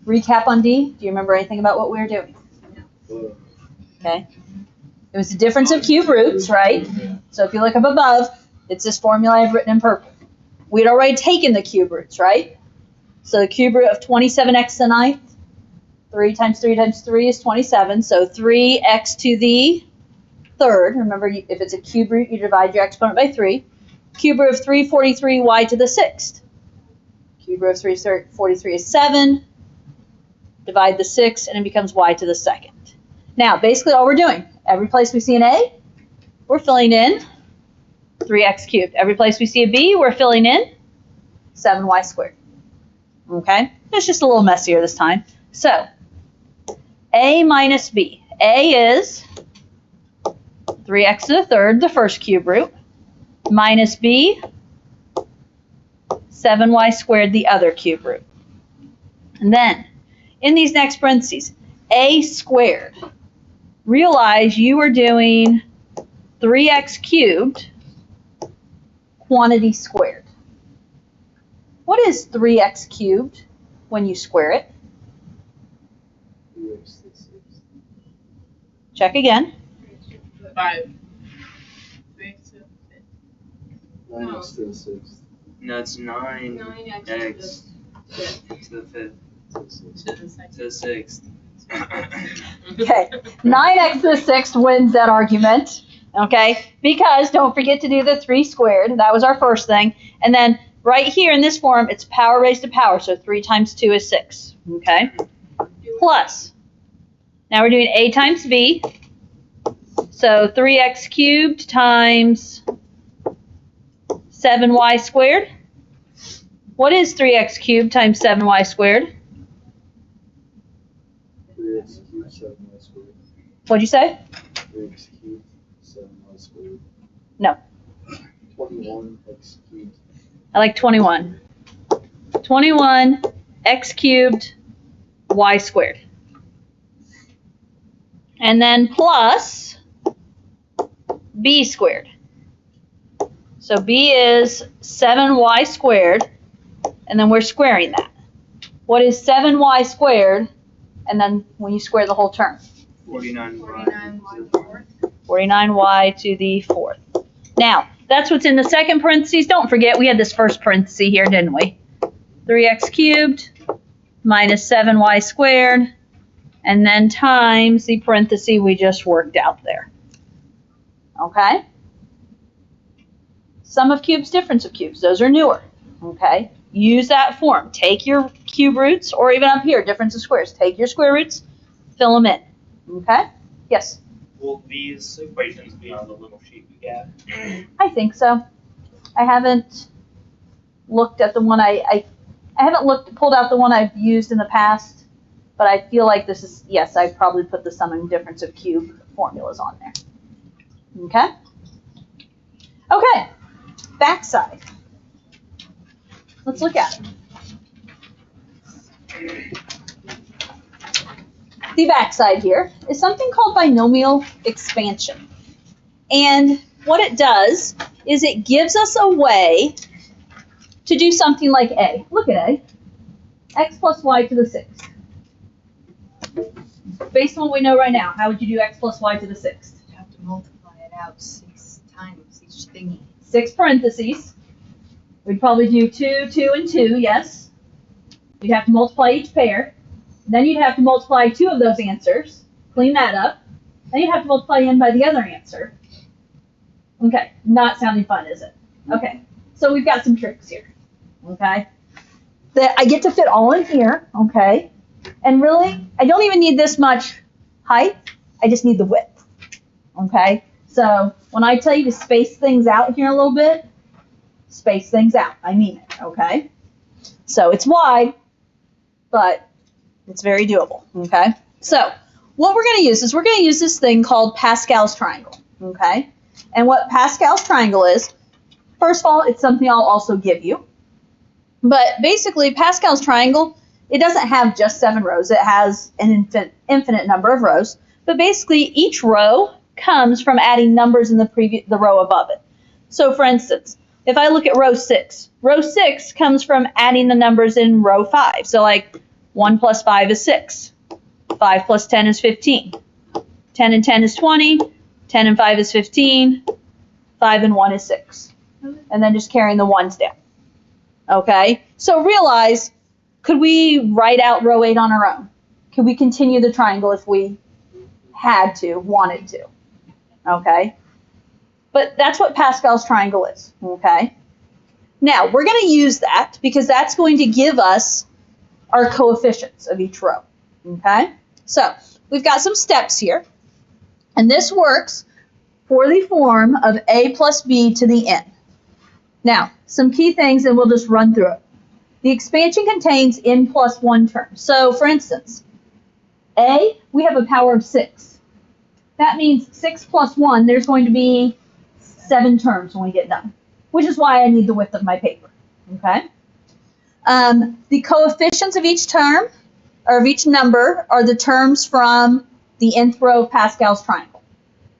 Recap on D. Do you remember anything about what we were doing? Okay. It was the difference of cube roots, right? So if you look up above, it's this formula I've written in purple. We'd already taken the cube roots, right? So the cube root of 27x to the ninth, 3 times 3 times 3 is 27. So 3x to the third. Remember, if it's a cube root, you divide your exponent by 3. Cube root of 343y to the sixth. Cube root of 343 is 7. Divide the 6, and it becomes y to the second. Now, basically all we're doing, every place we see an a, we're filling in 3x cubed. Every place we see a b, we're filling in 7y squared. Okay? It's just a little messier this time. So, a minus b. A is 3x to the third, the first cube root, minus b, 7y squared, the other cube root. And then, in these next parentheses, a squared. Realize you are doing 3x cubed quantity squared. What is 3x cubed when you square it? Check again. 5. 9x to the sixth. No, it's 9x to the fifth. To the sixth. Okay, 9x to the sixth wins that argument, okay? Because don't forget to do the 3 squared. That was our first thing. And then right here in this form, it's power raised to power. So 3 times 2 is 6, okay? Plus, now we're doing a times b. So 3x cubed times 7y squared. What is 3x cubed times 7y squared? 3x cubed, 7y squared. What'd you say? 3x cubed, 7y squared. No. 21x cubed. I like 21. 21 x cubed y squared. And then plus b squared. So b is 7y squared, and then we're squaring that. What is 7y squared, and then when you square the whole term? 49y. 49y to the fourth. Now, that's what's in the second parentheses. Don't forget, we had this first parenthesis here, didn't we? 3x cubed minus 7y squared, and then times the parenthesis we just worked out there. Okay? Sum of cubes, difference of cubes. Those are newer. Okay? Use that form. Take your cube roots, or even up here, difference of squares. Take your square roots, fill them in. Okay? Yes? Will these equations be on the little sheet we got? I think so. I haven't looked at the one I haven't pulled out the one I've used in the past, but I feel like this is, yes, I probably put the sum and difference of cube formulas on there. Okay? Okay. Backside. Let's look at it. The backside here is something called binomial expansion. And what it does is it gives us a way to do something like A. Look at A. X plus y to the sixth. Based on what we know right now, how would you do x plus y to the sixth? You have to multiply it out 6 times each thingy. 6 parentheses. We'd probably do 2, 2, and 2, yes. You'd have to multiply each pair. Then you'd have to multiply 2 of those answers. Clean that up. Then you'd have to multiply n by the other answer. Okay, not sounding fun, is it? Okay, so we've got some tricks here. Okay, that I get to fit all in here. Okay, and really, I don't even need this much height. I just need the width. Okay, so when I tell you to space things out here a little bit, space things out. I mean it. Okay, so it's wide, but it's very doable. Okay, so what we're going to use is we're going to use this thing called Pascal's triangle. Okay, and what Pascal's triangle is, first of all, it's something I'll also give you. But basically, Pascal's triangle, it doesn't have just 7 rows. It has an infinite number of rows. But basically, each row comes from adding numbers in the row above it. So for instance, if I look at row 6 comes from adding the numbers in row 5. So like 1 plus 5 is 6. 5 plus 10 is 15. 10 and 10 is 20. 10 and 5 is 15. 5 and 1 is 6. And then just carrying the 1s down. Okay? So realize, could we write out row 8 on our own? Could we continue the triangle if we had to, wanted to? Okay? But that's what Pascal's triangle is. Okay? Now, we're going to use that because that's going to give us our coefficients of each row. Okay? So, we've got some steps here. And this works for the form of a plus b to the n. Now, some key things, and we'll just run through it. The expansion contains n plus 1 terms. So, for instance, a, we have a power of 6. That means 6 plus 1, there's going to be 7 terms when we get done, which is why I need the width of my paper. Okay? The coefficients of each term, or of each number, are the terms from the nth row of Pascal's triangle.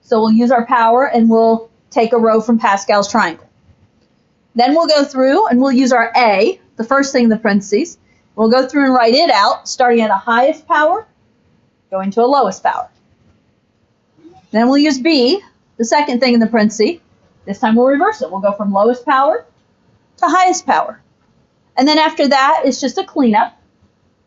So we'll use our power and we'll take a row from Pascal's triangle. Then we'll go through and we'll use our A, the first thing in the parentheses. We'll go through and write it out, starting at a highest power, going to a lowest power. Then we'll use B, the second thing in the parentheses. This time we'll reverse it. We'll go from lowest power to highest power. And then after that, it's just a cleanup.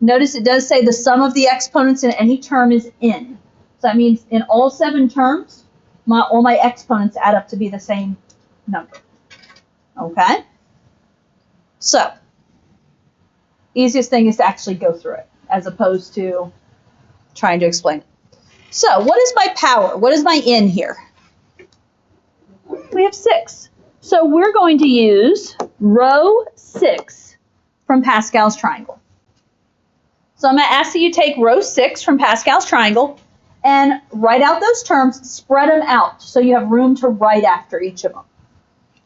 Notice it does say the sum of the exponents in any term is n. So that means in all 7 terms, all my exponents add up to be the same number. Okay? So, easiest thing is to actually go through it, as opposed to trying to explain it. So, what is my power? What is my n here? We have 6. So we're going to use row 6 from Pascal's triangle. So I'm going to ask that you take row 6 from Pascal's triangle and write out those terms, spread them out so you have room to write after each of them.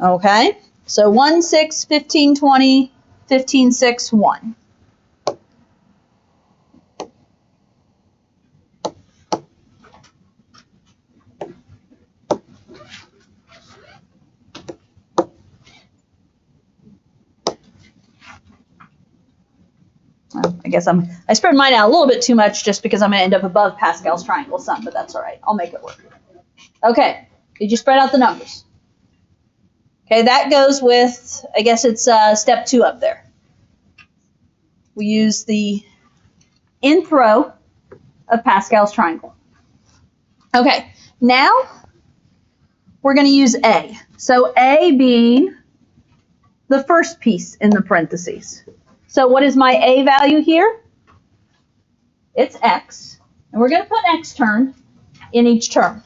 Okay? So 1, 6, 15, 20, 15, 6, 1. I guess I spread mine out a little bit too much just because I'm going to end up above Pascal's triangle some, but that's all right. I'll make it work. Okay, did you spread out the numbers? Okay, that goes with, I guess it's step 2 up there. We use the nth row of Pascal's triangle. Okay, now we're going to use A. So A being the first piece in the parentheses. So what is my A value here? It's x. And we're going to put an x term in each term.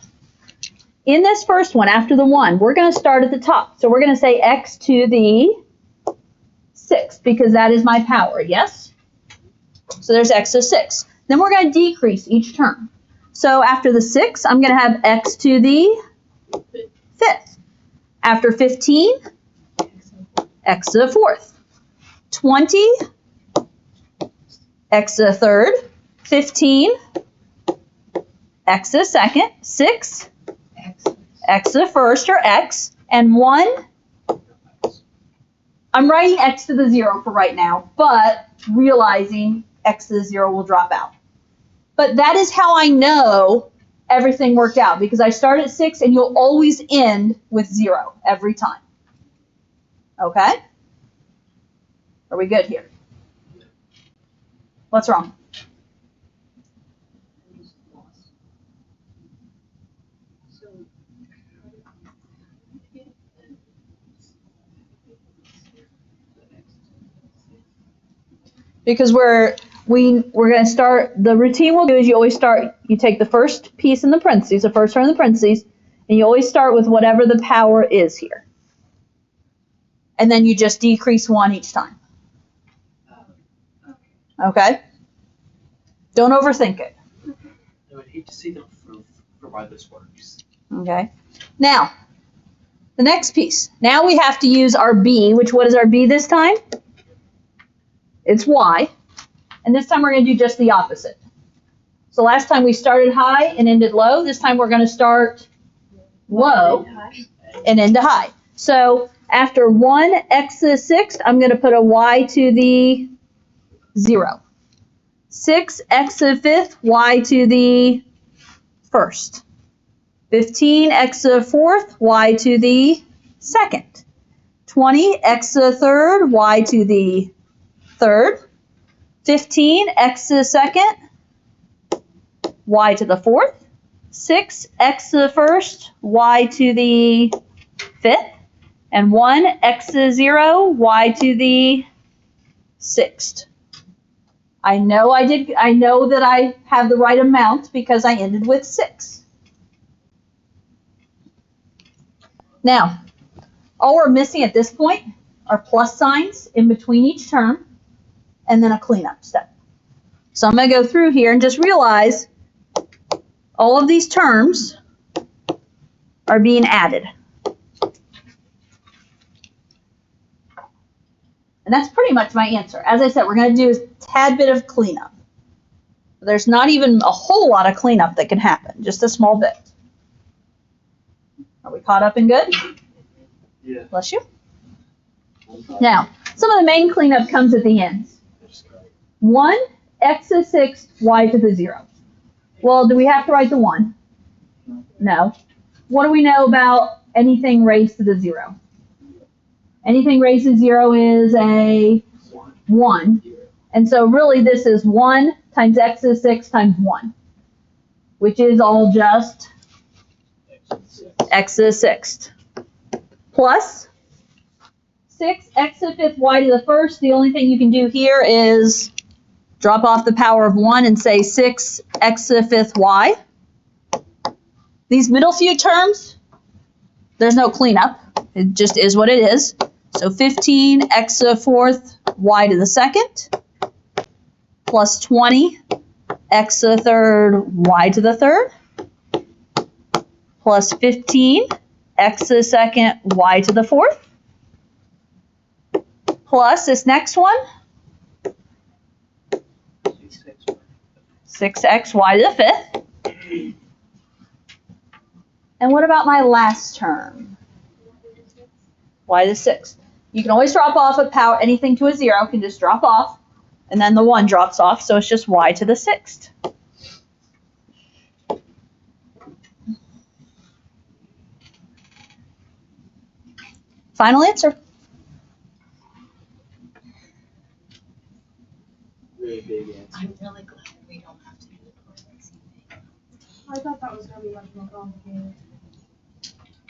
In this first one, after the 1, we're going to start at the top. So we're going to say x to the 6 because that is my power, yes? So there's x to 6. Then we're going to decrease each term. So after the 6, I'm going to have x to the 5th. After 15, x to the 4th. 20, x to the 3rd, 15, x to the 2nd, 6, x to the 1st, or x, and 1, I'm writing x to the 0 for right now, but realizing x to the 0 will drop out. But that is how I know everything worked out, because I start at 6 and you'll always end with 0 every time. Okay? Are we good here? What's wrong? Because we're going to start, the routine we'll do is you always start, you take the first piece in the parentheses, the first term in the parentheses, and you always start with whatever the power is here. And then you just decrease 1 each time. Okay? Don't overthink it. I would hate to see them for why this works. Okay? Now, the next piece. Now we have to use our B, which what is our B this time? It's Y. And this time we're going to do just the opposite. So last time we started high and ended low. This time we're going to start low and end high. So after 1 x to the 6th, I'm going to put a y to the 0. 6x to the fifth, y to the first. 15x to the fourth, y to the second. 20x to the third, y to the third. 15x to the second, y to the fourth. 6x to the first, y to the fifth. And 1x to the 0, y to the sixth. I know that I have the right amount because I ended with 6. Now, all we're missing at this point are plus signs in between each term and then a cleanup step. So I'm going to go through here and just realize all of these terms are being added. And that's pretty much my answer. As I said, we're going to do a tad bit of cleanup. There's not even a whole lot of cleanup that can happen, just a small bit. Are we caught up and good? Yeah. Bless you. Now, some of the main cleanup comes at the end. 1, x to the 6th, y to the 0. Well, do we have to write the 1? No. What do we know about anything raised to the 0? Anything raised to 0 is a 1. And so really this is 1 times x to the 6th times 1, which is all just x to the 6th. Plus 6x to the 5th, y to the 1st. The only thing you can do here is drop off the power of 1 and say 6x to the 5th, y. These middle few terms, there's no cleanup. It just is what it is. So 15x to the 4th, y to the 2nd, plus 20x to the 3rd, y to the 3rd, plus 15x to the 2nd, y to the 4th, plus this next one, 6x, y to the 5th. And what about my last term? Y to the 6th. You can always drop off a power, anything to a 0 can just drop off, and then the 1 drops off, so it's just y to the 6th. Final answer. Really big answer. I'm really glad we don't have to do the parentheses thing. I thought that was going to be much more complicated.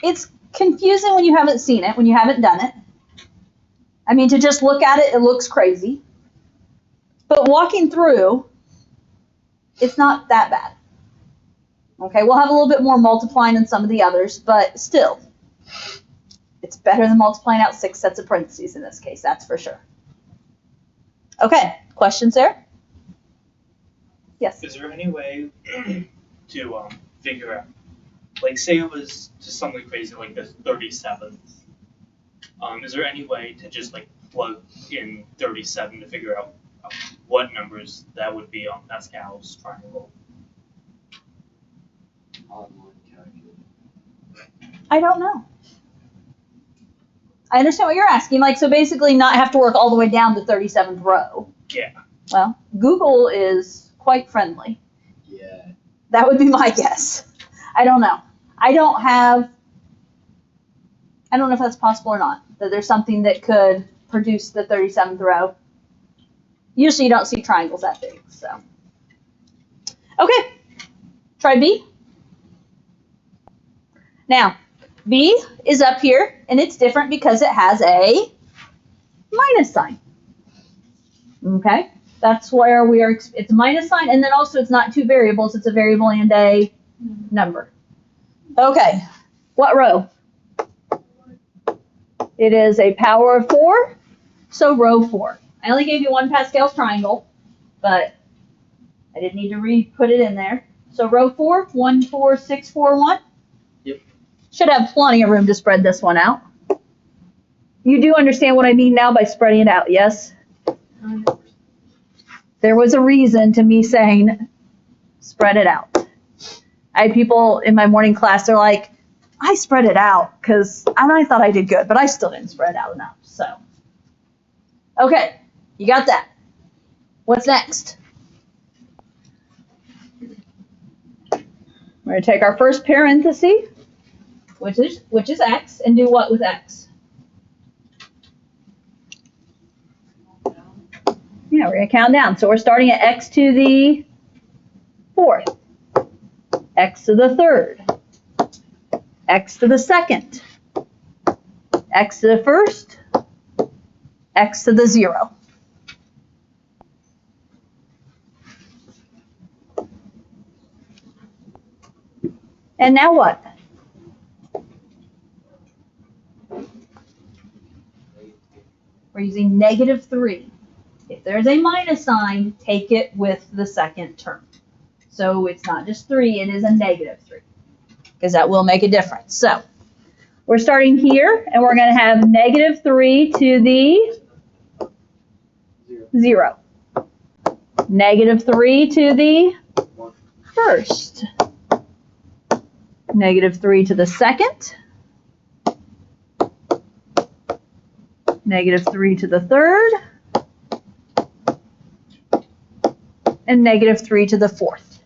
It's confusing when you haven't seen it, when you haven't done it. I mean, to just look at it, it looks crazy. But walking through, it's not that bad. Okay, we'll have a little bit more multiplying than some of the others, but still, it's better than multiplying out 6 sets of parentheses in this case, that's for sure. Okay, questions there? Yes? Is there any way to figure out, like, say it was just something crazy like the 37th? Is there any way to just like plug in 37 to figure out what numbers that would be on Pascal's triangle? Online calculator. I don't know. I understand what you're asking. Like, so basically not have to work all the way down to 37th row. Yeah. Well, Google is quite friendly. Yeah. That would be my guess. I don't know. I don't know if that's possible or not, that there's something that could produce the 37th row. Usually you don't see triangles that big, so. Okay, try B. Now, B is up here, and it's different because it has a minus sign. Okay, that's where we are, it's a minus sign, and then also it's not two variables, it's a variable and a number. Okay, what row? It is a power of 4, so row 4. I only gave you one Pascal's triangle, but I didn't need to put it in there. So row 4, 1, 4, 6, 4, 1. Yep. Should have plenty of room to spread this one out. You do understand what I mean now by spreading it out, yes? There was a reason to me saying spread it out. I had people in my morning class, they're like, I spread it out because I thought I did good, but I still didn't spread it out enough. So, okay, you got that. What's next? We're going to take our first parenthesis, which is x, and do what with x? Yeah, we're going to count down. So we're starting at x to the 4th, x to the 3rd, x to the 2nd, x to the 1st, x to the 0. And now what? We're using -3. If there's a minus sign, take it with the second term. So it's not just 3, it is a -3, because that will make a difference. So we're starting here, and we're going to have -3 to the 0. -3 to the 1st. -3 to the 2nd. -3 to the 3rd. And -3 to the 4th.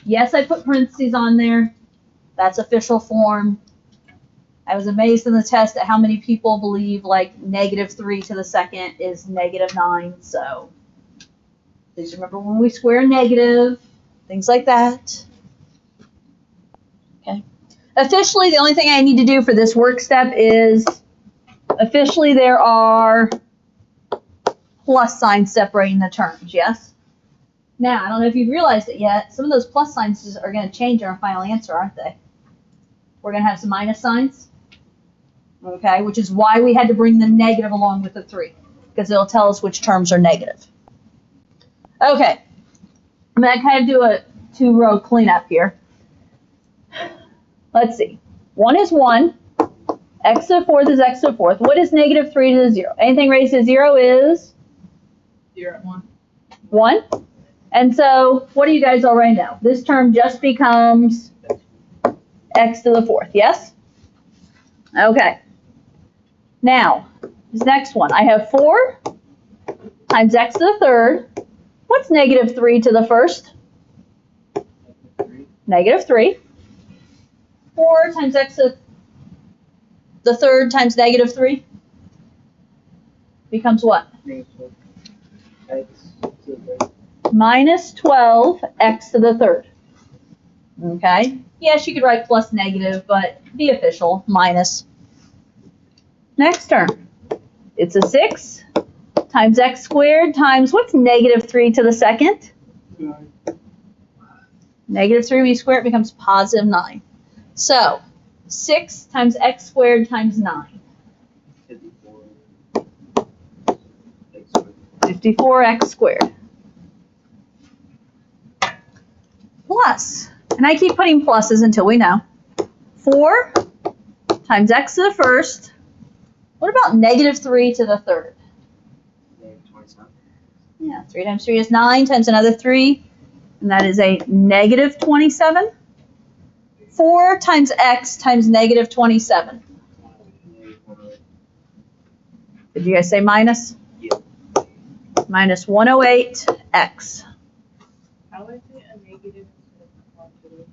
Yes, I put parentheses on there. That's official form. I was amazed in the test at how many people believe like -3 to the 2nd is -9. So please remember when we square negative, things like that. Okay. Officially, the only thing I need to do for this work step is officially there are plus signs separating the terms, yes? Now, I don't know if you've realized it yet, some of those plus signs are going to change in our final answer, aren't they? We're going to have some minus signs, okay, which is why we had to bring the negative along with the 3, because it'll tell us which terms are negative. Okay, I'm going to kind of do a 2-row cleanup here. Let's see. 1 is 1. X to the 4th is x to the 4th. What is -3 to the 0? Anything raised to 0 is? 0 at 1. 1. And so, what do you guys already know? This term just becomes x to the 4th, yes? Okay. Now, this next one. I have 4 times x to the 3rd. What's -3 to the 1st? -3. 4 times x to the 3rd times -3 becomes what? Minus 12 x to the 3rd. Okay? Yes, you could write plus negative, but be official, minus. Next term. It's a 6 times x squared times, what's -3 to the 2nd? -3 when you square it becomes positive 9. So, 6 times x squared times 9. 54x squared. Plus, and I keep putting pluses until we know. 4 times x to the 1st. What about -3 to the 3rd? -27. Yeah, 3 times 3 is 9 times another 3, and that is a -27. 4 times x times -27. Did you guys say minus? Yeah. Minus 108x. How is it a negative instead of positive?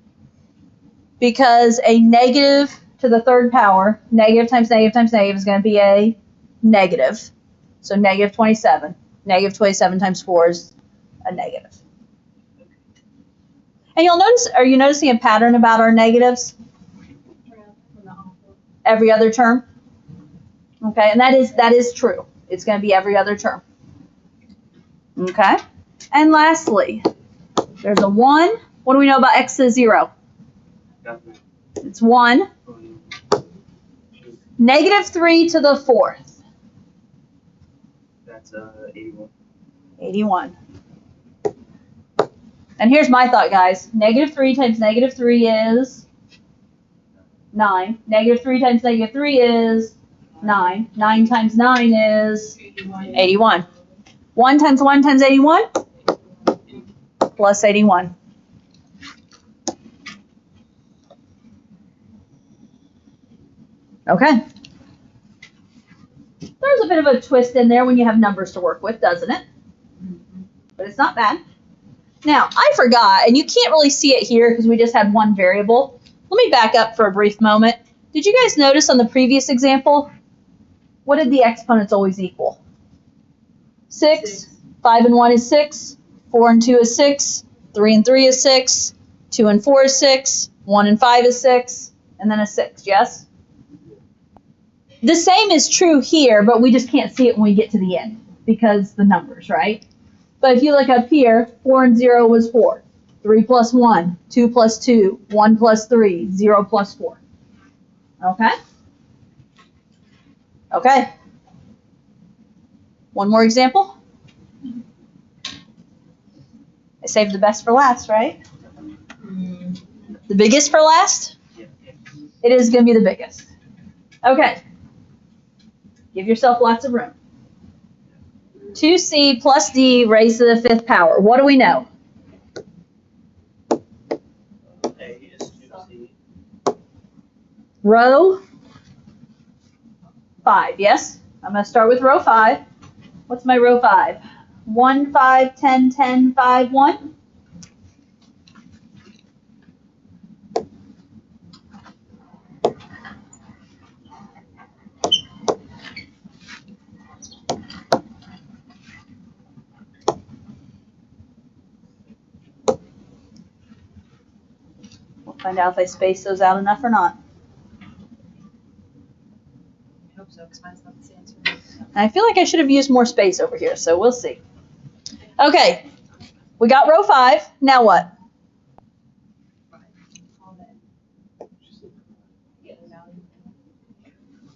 Because a negative to the 3rd power, negative times negative times negative is going to be a negative. So -27. -27 times 4 is a negative. And you'll notice, are you noticing a pattern about our negatives? Every other term? Okay, and that is true. It's going to be every other term. Okay? And lastly, there's a 1. What do we know about x to the 0? It's 1. -3 to the 4th. That's 81. 81. And here's my thought, guys. -3 times -3 is 9. -3 times -3 is 9. 9 times 9 is 81. 1 times 1 times 81? Plus 81. Okay. There's a bit of a twist in there when you have numbers to work with, doesn't it? But it's not bad. Now, I forgot, and you can't really see it here because we just had one variable. Let me back up for a brief moment. Did you guys notice on the previous example, what did the exponents always equal? 6. 5 and 1 is 6. 4 and 2 is 6. 3 and 3 is 6. 2 and 4 is 6. 1 and 5 is 6. And then a 6, yes? The same is true here, but we just can't see it when we get to the end because the numbers, right? But if you look up here, 4 and 0 was 4. 3 plus 1, 2 plus 2, 1 plus 3, 0 plus 4. Okay? Okay. One more example. I saved the best for last, right? The biggest for last? It is going to be the biggest. Okay. Give yourself lots of room. 2c plus d raised to the 5th power. What do we know? A is 2c. Row 5, yes? I'm going to start with row 5. What's my row 5? 1, 5, 10, 10, 5, 1. We'll find out if I space those out enough or not. I hope so, because mine's not the same. I feel like I should have used more space over here, so we'll see. Okay, we got row 5. Now what?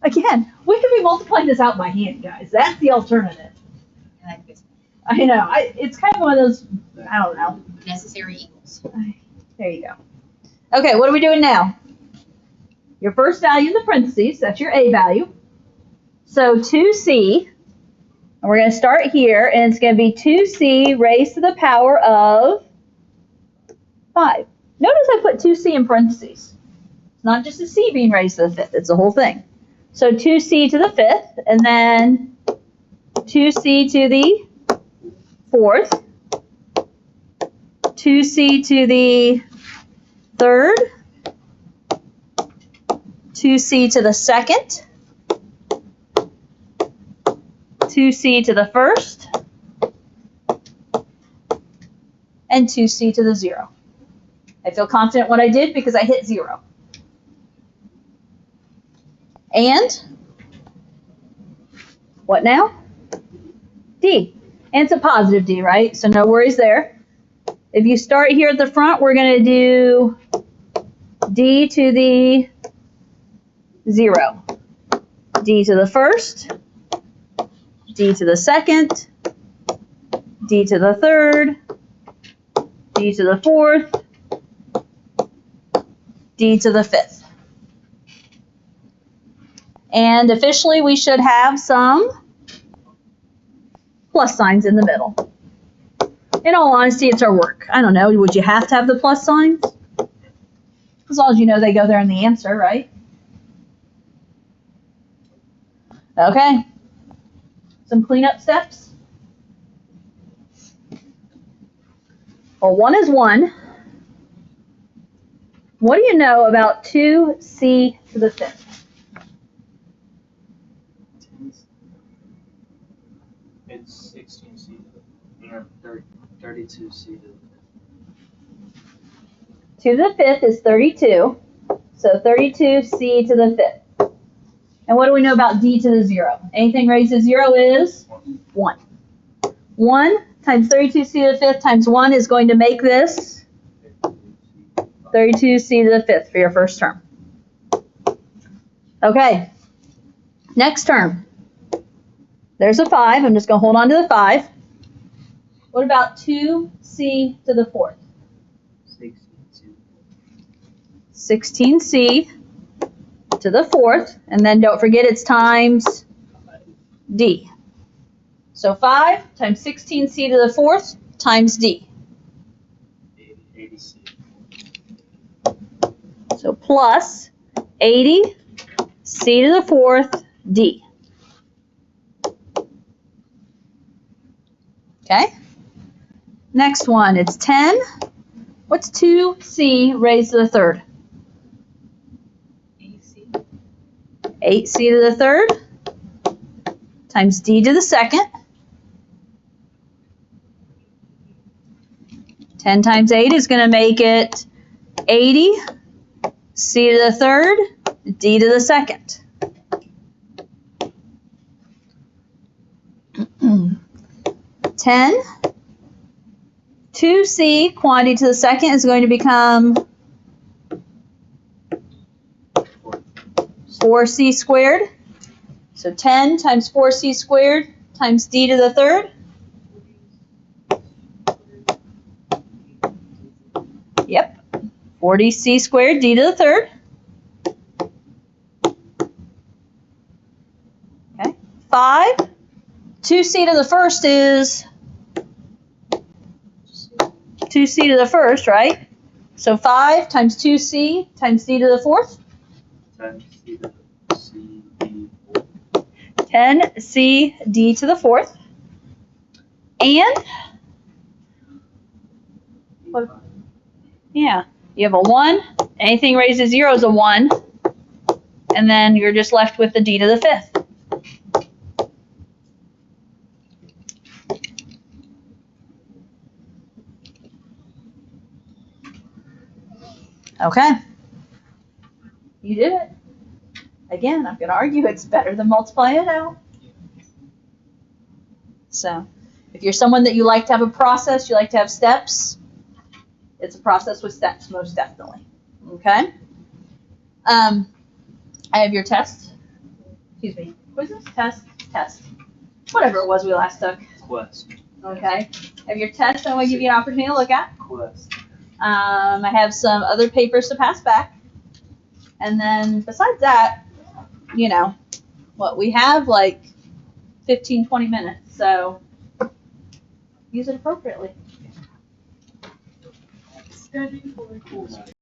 Again, we could be multiplying this out by hand, guys. That's the alternative. I know. It's kind of one of those, I don't know. Necessary evils. There you go. Okay, what are we doing now? Your first value in the parentheses, that's your A value. So 2c, and we're going to start here, and it's going to be 2c raised to the power of 5. Notice I put 2c in parentheses. It's not just a c being raised to the 5th, it's the whole thing. So 2c to the 5th, and then 2c to the 4th, 2c to the 3rd, 2c to the 2nd, 2c to the 1st, and 2c to the 0. I feel confident what I did because I hit 0. And what now? D. And it's a positive D, right? So no worries there. If you start here at the front, we're going to do D to the 0. D to the 1st. D to the 2nd. D to the 3rd. D to the 4th. D to the 5th. And officially, we should have some plus signs in the middle. In all honesty, it's our work. I don't know, would you have to have the plus signs? As long as you know they go there in the answer, right? Okay. Some cleanup steps. Well, 1 is 1. What do you know about 2c to the 5th? It's 16c to the 32c to the 2 to the 5th is 32. So 32c to the 5th. And what do we know about d to the 0? Anything raised to 0 is 1. 1 times 32c to the 5th times 1 is going to make this 32c to the 5th for your first term. Okay. Next term. There's a 5. I'm just going to hold on to the 5. What about 2c to the 4th? 16c to the 4th. And then don't forget it's times d. So 5 times 16c to the 4th times d. 80c. So plus 80c to the 4th d. Okay? Next one, it's 10. What's 2c raised to the third? AC. 8c to the third times d to the second. 10 times 8 is going to make it 80. C to the third, d to the second. 10. 2c quantity to the second is going to become 4c squared. So 10 times 4c squared times d to the third. Yep. 40c squared d to the third. Okay. 5. 2c to the first is 2c to the first, right? So 5 times 2c times d to the fourth. 10C to C D 10c d to the fourth. And, fourth. yeah, you have a 1. Anything raised to 0 is a 1. And then you're just left with the d to the fifth. Okay. You did it. Again, I'm going to argue it's better than multiplying it out. So, if you're someone that you like to have a process, you like to have steps, it's a process with steps, most definitely. Okay? I have your test. Excuse me. Quizzes? Test. Whatever it was we last took. Quest. Okay? I have your test I want to give you an opportunity to look at. Quest. I have some other papers to pass back. And then besides that, you know, we have like 15, 20 minutes. So use it appropriately. Study for